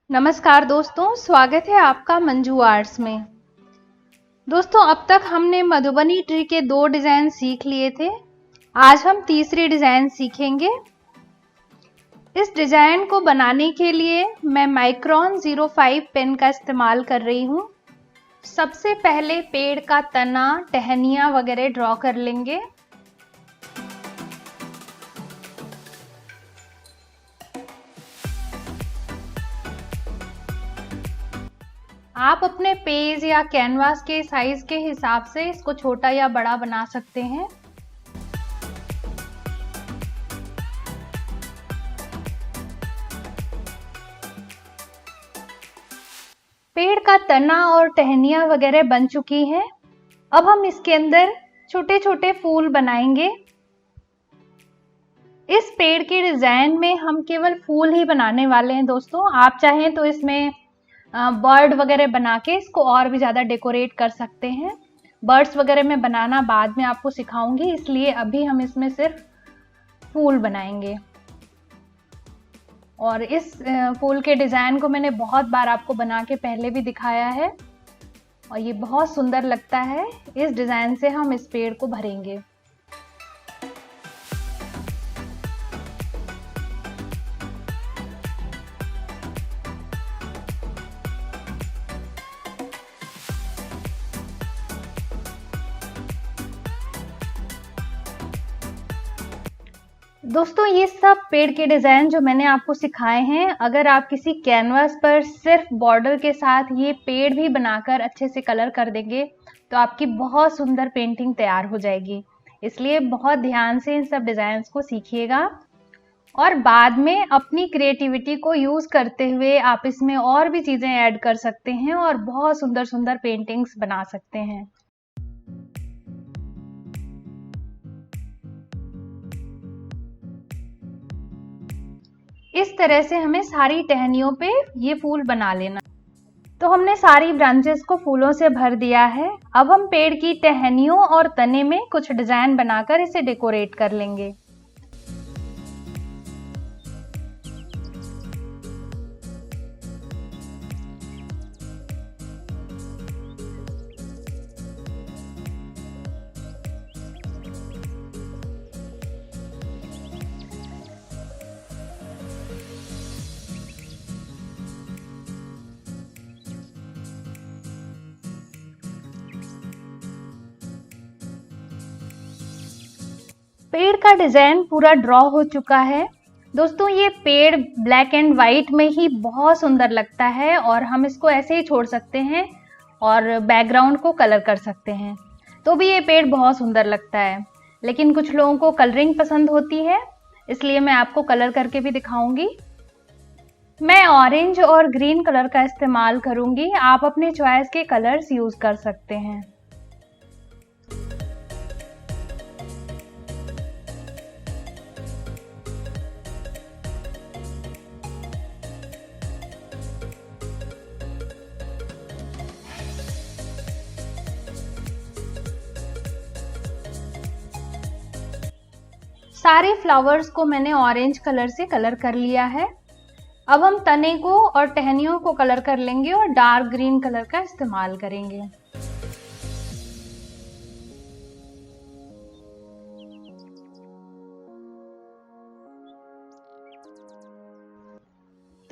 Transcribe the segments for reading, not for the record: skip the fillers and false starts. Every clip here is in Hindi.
नमस्कार दोस्तों, स्वागत है आपका मंजू आर्ट्स में। दोस्तों, अब तक हमने मधुबनी ट्री के 2 डिजाइन सीख लिए थे। आज हम तीसरी डिजाइन सीखेंगे। इस डिजाइन को बनाने के लिए मैं माइक्रॉन 05 पेन का इस्तेमाल कर रही हूँ। सबसे पहले पेड़ का तना, टहनियाँ वगैरह ड्रॉ कर लेंगे। आप अपने पेज या कैनवास के साइज के हिसाब से इसको छोटा या बड़ा बना सकते हैं। पेड़ का तना और टहनियाँ वगैरह बन चुकी हैं। अब हम इसके अंदर छोटे छोटे फूल बनाएंगे। इस पेड़ के डिजाइन में हम केवल फूल ही बनाने वाले हैं दोस्तों। आप चाहें तो इसमें बर्ड वगैरह बना के इसको और भी ज़्यादा डेकोरेट कर सकते हैं। बर्ड्स वगैरह मैं बनाना बाद में आपको सिखाऊंगी, इसलिए अभी हम इसमें सिर्फ फूल बनाएंगे। और इस फूल के डिज़ाइन को मैंने बहुत बार आपको बना के पहले भी दिखाया है और ये बहुत सुंदर लगता है। इस डिज़ाइन से हम इस पेड़ को भरेंगे। दोस्तों, ये सब पेड़ के डिज़ाइन जो मैंने आपको सिखाए हैं, अगर आप किसी कैनवास पर सिर्फ बॉर्डर के साथ ये पेड़ भी बनाकर अच्छे से कलर कर देंगे तो आपकी बहुत सुंदर पेंटिंग तैयार हो जाएगी। इसलिए बहुत ध्यान से इन सब डिज़ाइंस को सीखिएगा और बाद में अपनी क्रिएटिविटी को यूज़ करते हुए आप इसमें और भी चीज़ें ऐड कर सकते हैं और बहुत सुंदर सुंदर पेंटिंग्स बना सकते हैं। इस तरह से हमें सारी टहनियों पे ये फूल बना लेना। तो हमने सारी ब्रांचेस को फूलों से भर दिया है। अब हम पेड़ की टहनियों और तने में कुछ डिजाइन बनाकर इसे डेकोरेट कर लेंगे। पेड़ का डिजाइन पूरा ड्रॉ हो चुका है। दोस्तों, ये पेड़ ब्लैक एंड वाइट में ही बहुत सुंदर लगता है और हम इसको ऐसे ही छोड़ सकते हैं और बैकग्राउंड को कलर कर सकते हैं तो भी ये पेड़ बहुत सुंदर लगता है। लेकिन कुछ लोगों को कलरिंग पसंद होती है, इसलिए मैं आपको कलर करके भी दिखाऊंगी। मैं ऑरेंज और ग्रीन कलर का इस्तेमाल करूंगी। आप अपने चॉइस के कलर्स यूज कर सकते हैं। सारे फ्लावर्स को मैंने ऑरेंज कलर से कलर कर लिया है। अब हम तने को और टहनियों को कलर कर लेंगे और डार्क ग्रीन कलर का इस्तेमाल करेंगे।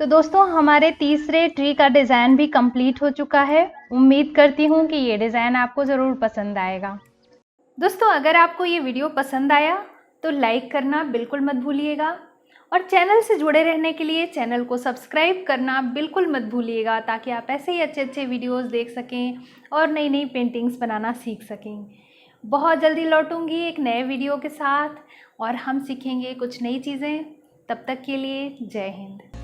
तो दोस्तों, हमारे तीसरे ट्री का डिजाइन भी कंप्लीट हो चुका है। उम्मीद करती हूँ कि ये डिजाइन आपको जरूर पसंद आएगा। दोस्तों, अगर आपको ये वीडियो पसंद आया तो लाइक करना बिल्कुल मत भूलिएगा और चैनल से जुड़े रहने के लिए चैनल को सब्सक्राइब करना बिल्कुल मत भूलिएगा, ताकि आप ऐसे ही अच्छे अच्छे वीडियोस देख सकें और नई नई पेंटिंग्स बनाना सीख सकें। बहुत जल्दी लौटूंगी एक नए वीडियो के साथ और हम सीखेंगे कुछ नई चीज़ें। तब तक के लिए जय हिंद।